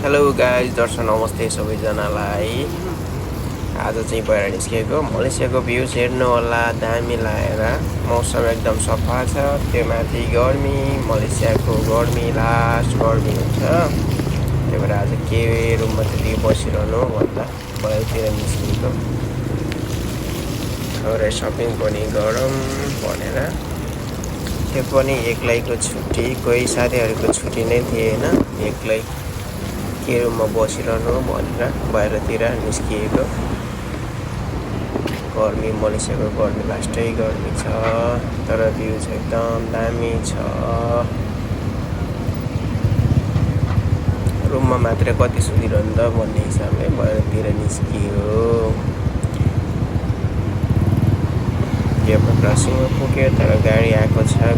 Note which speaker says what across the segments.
Speaker 1: Hello guys दर्शन नमस्ते सबैजनालाई। आज चाहिँ बाहिर निस्केको मलेसियाको भ्यूज हेर्नु होला। दामी लागेर मौसम एकदम सफा छ, त्यो माथि गर्मी, मलेसियाको गर्मी लास्ट गर्मी हुन्छ। त्यही भएर आज के रुममा त्यतिकै बसिरहनु भन्दा बाहिरतिर निस्केको। थोरै सपिङ पनि गरौँ भनेर, त्यो पनि एक्लैको छुट्टी, कोही साथीहरूको छुट्टी नै थिएन। एक्लै के रुममा बसिरहनु भनेर बाहिरतिर निस्किएको। गर्मी, मलेसियाको गर्मी लास्टै गर्मी छ, तर भ्यू चाहिँ एकदम दामी छ। रुममा मात्रै कति सुतिरहनु त भन्ने हिसाबले बाहिरतिर निस्कियो। गेटमा क्रसिङमा पुग्यो, तर गाडी आएको छ,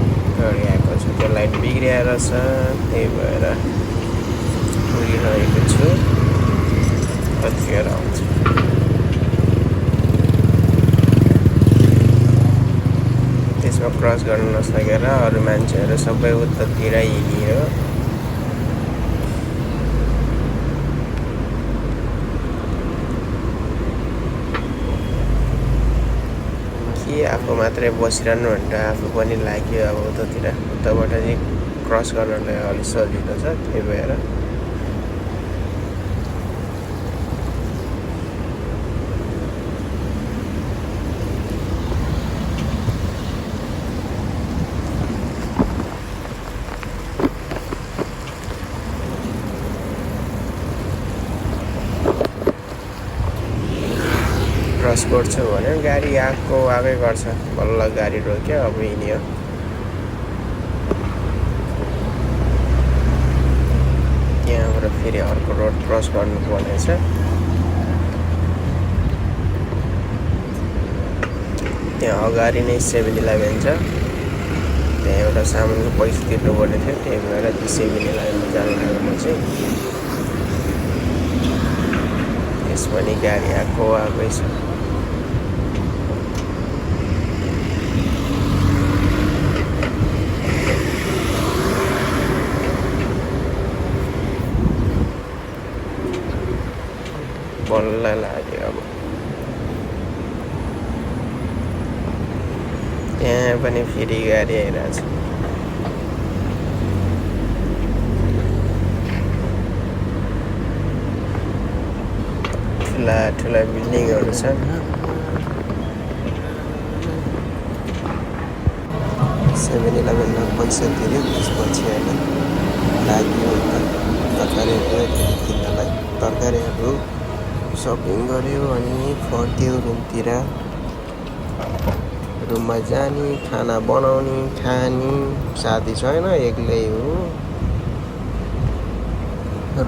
Speaker 1: त्यो लाइट बिग्रिएर छ, त्यही भएर कुरिरहेको छु, कतिखेर आउँछ। त्यसमा क्रस गर्न नसकेर अरू मान्छेहरू सबै उतातिर हिँडियो। के आफू मात्रै बसिरहनु भनेर आफू पनि लाग्यो। अब उताबाट चाहिँ क्रस गर्नलाई अलिक सजिलो छ, त्यही भएर क्रस गर्छु भने गाडी आएकै गर्छ। बल्ल गाडी रोक्यो, अब हिँड्यो। त्यहाँबाट फेरि अर्को रोड क्रस गर्नु पर्नेछ। त्यहाँ अगाडि नै 7-11 छ, त्यहाँ एउटा सामानको पैसा तिर्नुपर्ने थियो, त्यही भएर त्यो 7-11मा जानु लाग्यो म चाहिँ। त्यस पनि गाडी आएकै छ। बल्ल लाग्यो। अब त्यहाँ पनि फेरि गाडी आइरहेछ। ठुला बिल्डिङहरू छन्। 7-11मा पैसा तिर्यो, त्यसपछि होइन लाग्यो तरकारीहरू किन्नलाई। तरकारीहरू सपिङ गऱ्यो अनि फर्क्यो रुमतिर। रुममा जाने, खाना बनाउने, खाने, साथी छैन, एक्लै हो।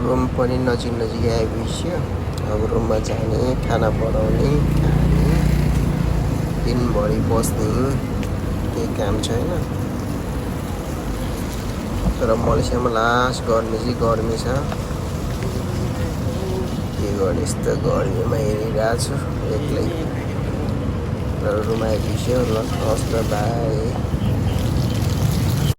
Speaker 1: रुम पनि नजिक आइपुग्यो। अब रुममा जाने, खाना बनाउने, खाने, दिनभरि बस्ने, केही काम छैन। तर मलेसियामा लास्ट गर्मी चाहिँ गर्मी छ। के गर्ने, यस्तो गर्मीमा हेरिरहेको छु एक्लै। तर रुम आइपुग्यो। ल हस् त, बाई।